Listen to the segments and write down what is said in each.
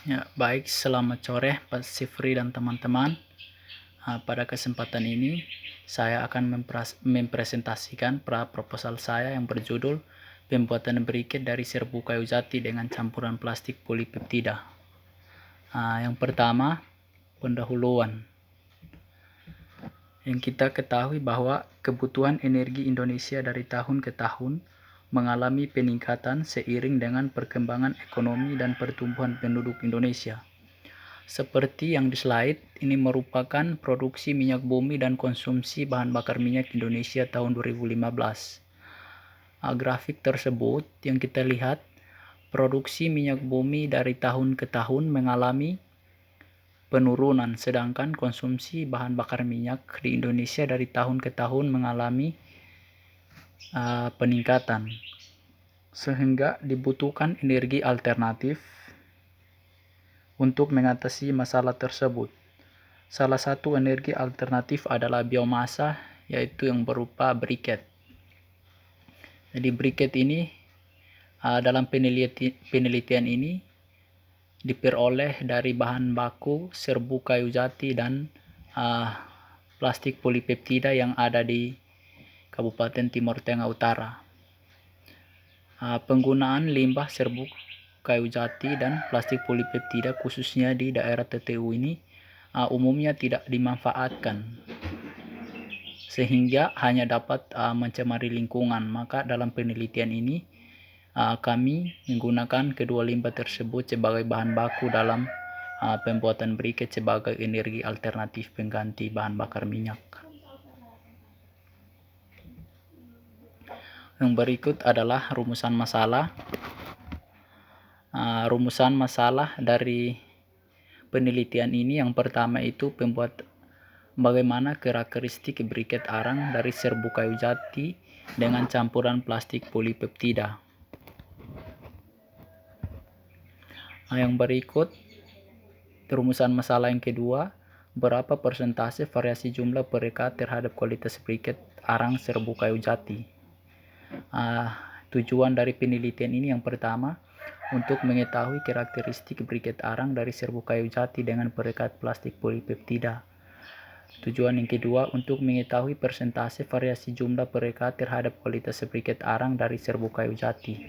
Ya, baik, selamat sore Pak Sifri dan teman-teman. Pada kesempatan ini saya akan mempresentasikan proposal saya yang berjudul pembuatan briket dari serbuk kayu jati dengan campuran plastik polipeptida. Yang pertama, pendahuluan. Yang kita ketahui bahwa kebutuhan energi Indonesia dari tahun ke tahun mengalami peningkatan seiring dengan perkembangan ekonomi dan pertumbuhan penduduk Indonesia. Seperti yang di slide, ini merupakan produksi minyak bumi dan konsumsi bahan bakar minyak Indonesia tahun 2015. Grafik tersebut yang kita lihat, produksi minyak bumi dari tahun ke tahun mengalami penurunan, sedangkan konsumsi bahan bakar minyak di Indonesia dari tahun ke tahun mengalami peningkatan, sehingga dibutuhkan energi alternatif untuk mengatasi masalah tersebut. Salah satu energi alternatif adalah biomasa, yaitu yang berupa briket. Jadi briket ini dalam penelitian ini diperoleh dari bahan baku serbuk kayu jati dan plastik polipeptida yang ada di Kabupaten Timur Tengah Utara. Penggunaan limbah serbuk kayu jati dan plastik polipeptida khususnya di daerah TTU ini umumnya tidak dimanfaatkan, sehingga hanya dapat mencemari lingkungan. Maka dalam penelitian ini kami menggunakan kedua limbah tersebut sebagai bahan baku dalam pembuatan briket sebagai energi alternatif pengganti bahan bakar minyak. Yang berikut adalah rumusan masalah. Rumusan masalah dari penelitian ini yang pertama itu bagaimana karakteristik briket arang dari serbuk kayu jati dengan campuran plastik polipeptida. Yang berikut rumusan masalah yang kedua, berapa persentase variasi jumlah perekat terhadap kualitas briket arang serbuk kayu jati. Tujuan dari penelitian ini yang pertama, untuk mengetahui karakteristik briket arang dari serbuk kayu jati dengan perekat plastik polipeptida. Tujuan yang kedua, untuk mengetahui persentase variasi jumlah perekat terhadap kualitas briket arang dari serbuk kayu jati.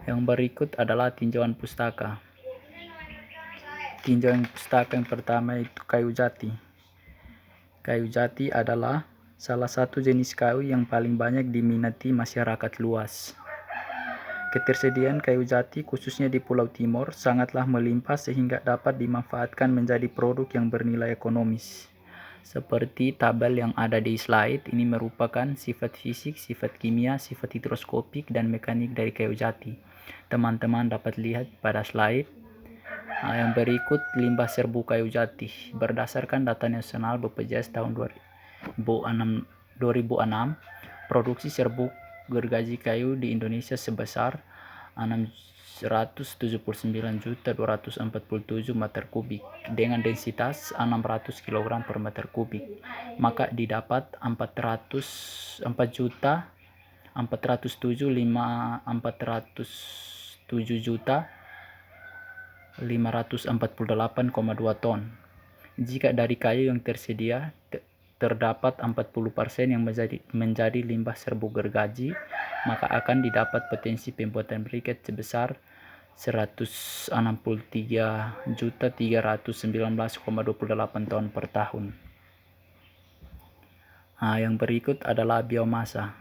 Yang berikut adalah tinjauan pustaka. Tinjauan pustaka yang pertama itu kayu jati. Kayu jati adalah salah satu jenis kayu yang paling banyak diminati masyarakat luas. Ketersediaan kayu jati khususnya di Pulau Timur sangatlah melimpah sehingga dapat dimanfaatkan menjadi produk yang bernilai ekonomis. Seperti tabel yang ada di slide, ini merupakan sifat fisik, sifat kimia, sifat hidroskopik, dan mekanik dari kayu jati. Teman-teman dapat lihat pada slide. Yang berikut limbah serbuk kayu jati. Berdasarkan data nasional BPJS tahun 2006, produksi serbuk gergaji kayu di Indonesia sebesar 679.247 meter kubik dengan densitas 600 kg per meter kubik. Maka didapat 407.548,2 ton. Jika dari kayu yang tersedia terdapat 40% yang menjadi limbah serbuk gergaji, maka akan didapat potensi pembuatan briket sebesar 163.319,28 ton per tahun. Yang berikut adalah biomasa.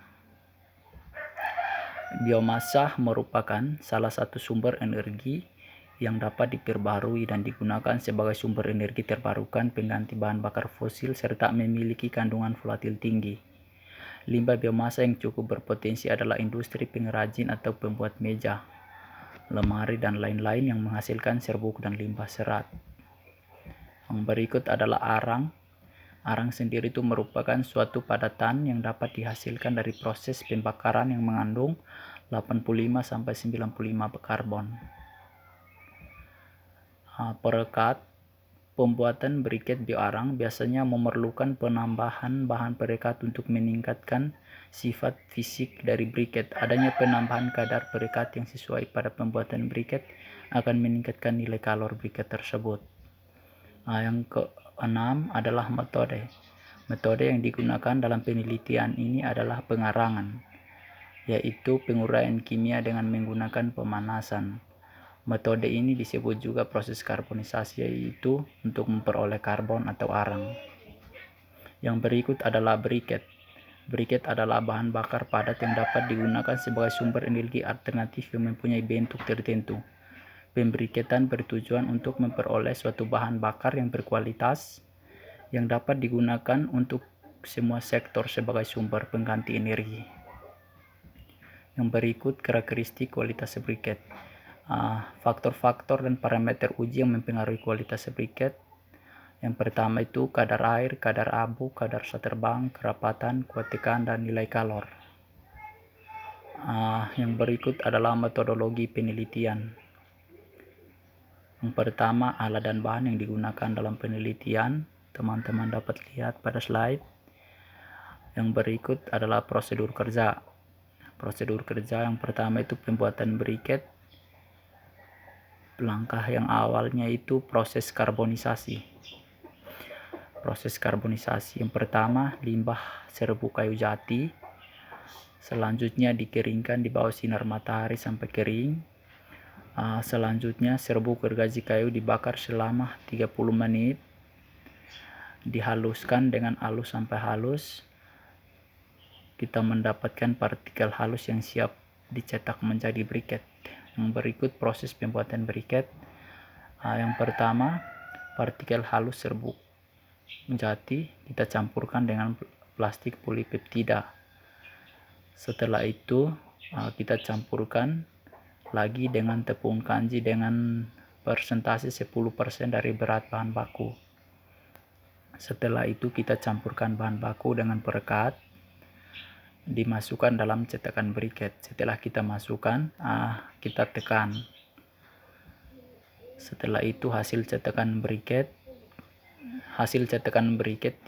Biomasa merupakan salah satu sumber energi yang dapat diperbarui dan digunakan sebagai sumber energi terbarukan pengganti bahan bakar fosil serta memiliki kandungan volatil tinggi. Limbah biomasa yang cukup berpotensi adalah industri pengrajin atau pembuat meja, lemari, dan lain-lain yang menghasilkan serbuk dan limbah serat. Yang berikut adalah arang. Arang sendiri itu merupakan suatu padatan yang dapat dihasilkan dari proses pembakaran yang mengandung 85-95 karbon. Perekat Pembuatan briket bioarang biasanya memerlukan penambahan bahan perekat untuk meningkatkan sifat fisik dari briket. Adanya penambahan kadar perekat yang sesuai pada pembuatan briket akan meningkatkan nilai kalor briket tersebut. Yang keenam adalah metode. Metode yang digunakan dalam penelitian ini adalah pengarangan, yaitu penguraian kimia dengan menggunakan pemanasan. Metode ini disebut juga proses karbonisasi, yaitu untuk memperoleh karbon atau arang. Yang berikut adalah briket. Briket adalah bahan bakar padat yang dapat digunakan sebagai sumber energi alternatif yang mempunyai bentuk tertentu. Pembriketan bertujuan untuk memperoleh suatu bahan bakar yang berkualitas yang dapat digunakan untuk semua sektor sebagai sumber pengganti energi. Yang berikut karakteristik kualitas briket. Faktor-faktor dan parameter uji yang mempengaruhi kualitas briket. Yang pertama itu kadar air, kadar abu, kadar zat terbang, kerapatan, kuat tekan, dan nilai kalor. Yang berikut adalah metodologi penelitian. Yang pertama, alat dan bahan yang digunakan dalam penelitian. Teman-teman dapat lihat pada slide. Yang berikut adalah prosedur kerja. Prosedur kerja yang pertama itu pembuatan briket. Langkah yang awalnya itu proses karbonisasi. Proses karbonisasi yang pertama, limbah serbu kayu jati. Selanjutnya dikeringkan di bawah sinar matahari sampai kering. Selanjutnya serbu gergaji kayu dibakar selama 30 menit. Dihaluskan dengan halus sampai halus. Kita mendapatkan partikel halus yang siap dicetak menjadi briket. Yang berikut proses pembuatan briket. Yang pertama, partikel halus serbuk jati kita campurkan dengan plastik polipeptida. Setelah itu kita campurkan lagi dengan tepung kanji dengan persentase 10% dari berat bahan baku. Setelah itu kita campurkan bahan baku dengan perekat, dimasukkan dalam cetakan briket. Setelah kita masukkan, kita tekan. Setelah itu hasil cetakan briket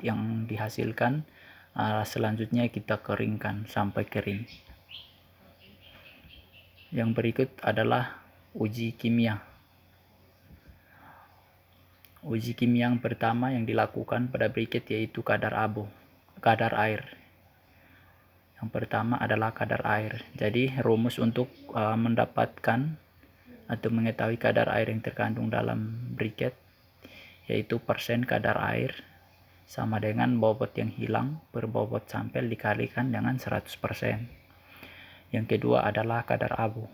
yang dihasilkan selanjutnya kita keringkan sampai kering. Yang berikut adalah uji kimia. Uji kimia yang pertama yang dilakukan pada briket yaitu kadar air. Yang pertama adalah kadar air. Jadi rumus untuk mendapatkan atau mengetahui kadar air yang terkandung dalam briket yaitu persen kadar air sama dengan bobot yang hilang per bobot sampel dikalikan dengan 100%. Yang kedua adalah kadar abu.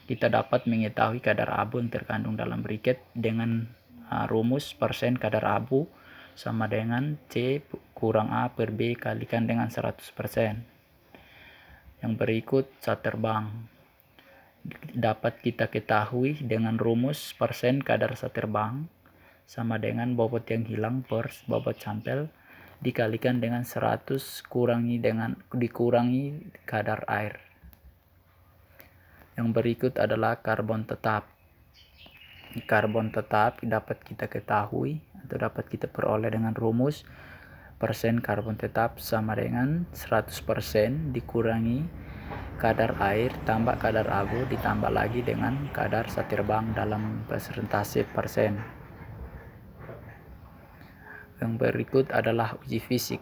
Kita dapat mengetahui kadar abu yang terkandung dalam briket dengan rumus persen kadar abu sama dengan C kurang A per B kalikan dengan 100%. Yang berikut zat terbang. Dapat kita ketahui dengan rumus persen kadar zat terbang sama dengan bobot yang hilang per bobot sampel dikalikan dengan 100 dikurangi kadar air. Yang berikut adalah karbon tetap. Karbon tetap dapat kita ketahui atau dapat kita peroleh dengan rumus persen karbon tetap sama dengan 100% dikurangi kadar air tambah kadar abu ditambah lagi dengan kadar zat terbang dalam persentase persen. Yang berikut adalah uji fisik.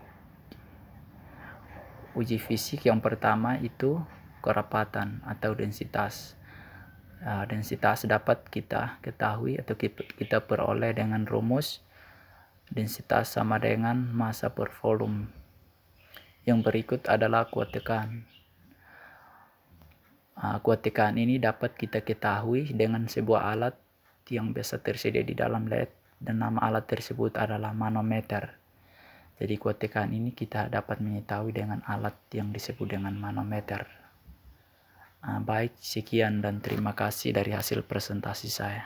Uji fisik yang pertama itu kerapatan atau densitas. Densitas dapat kita ketahui atau kita peroleh dengan rumus densitas sama dengan massa per volume. Yang berikut adalah kuat tekan. Kuat tekan ini dapat kita ketahui dengan sebuah alat yang biasa tersedia di dalam lab dan nama alat tersebut adalah manometer. Jadi kuat tekan ini kita dapat mengetahui dengan alat yang disebut dengan manometer. Baik, sekian dan terima kasih dari hasil presentasi saya.